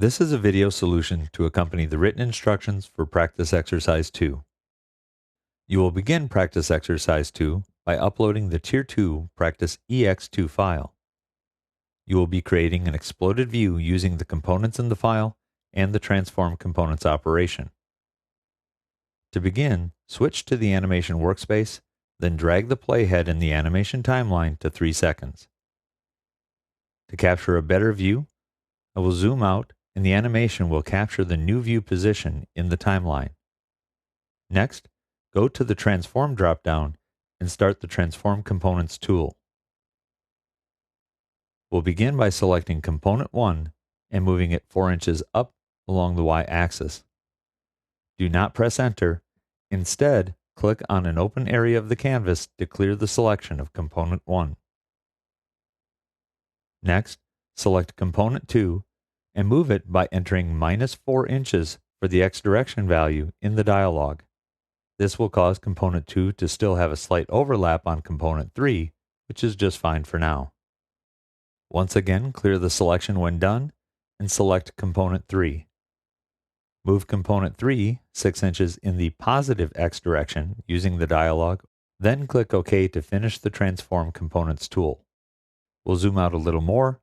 This is a video solution to accompany the written instructions for practice exercise 2. You will begin practice exercise 2 by uploading the Tier 2 Practice EX2 file. You will be creating an exploded view using the components in the file and the transform components operation. To begin, switch to the animation workspace, then drag the playhead in the animation timeline to 3 seconds. To capture a better view, I will zoom out and the animation will capture the new view position in the timeline. Next, go to the Transform dropdown and start the Transform Components tool. We'll begin by selecting Component 1 and moving it 4 inches up along the y-axis. Do not press Enter. Instead, click on an open area of the canvas to clear the selection of Component 1. Next, select Component 2 and move it by entering -4 inches for the X direction value in the dialog. This will cause Component 2 to still have a slight overlap on Component 3, which is just fine for now. Once again, clear the selection when done and select Component 3. Move Component 3 6 inches in the positive X direction using the dialog, then click OK to finish the Transform Components tool. We'll zoom out a little more,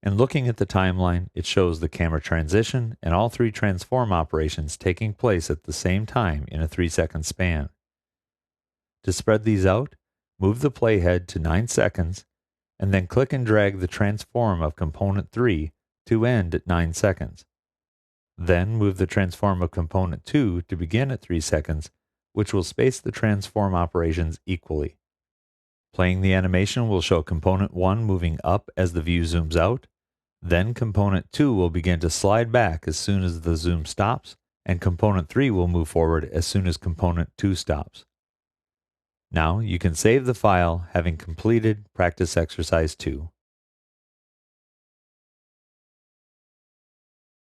and looking at the timeline, it shows the camera transition and all 3 transform operations taking place at the same time in a 3-second span. To spread these out, move the playhead to 9 seconds, and then click and drag the transform of Component 3 to end at 9 seconds. Then move the transform of Component 2 to begin at 3 seconds, which will space the transform operations equally. Playing the animation will show Component 1 moving up as the view zooms out, then Component 2 will begin to slide back as soon as the zoom stops, and Component 3 will move forward as soon as Component 2 stops. Now you can save the file having completed practice exercise 2.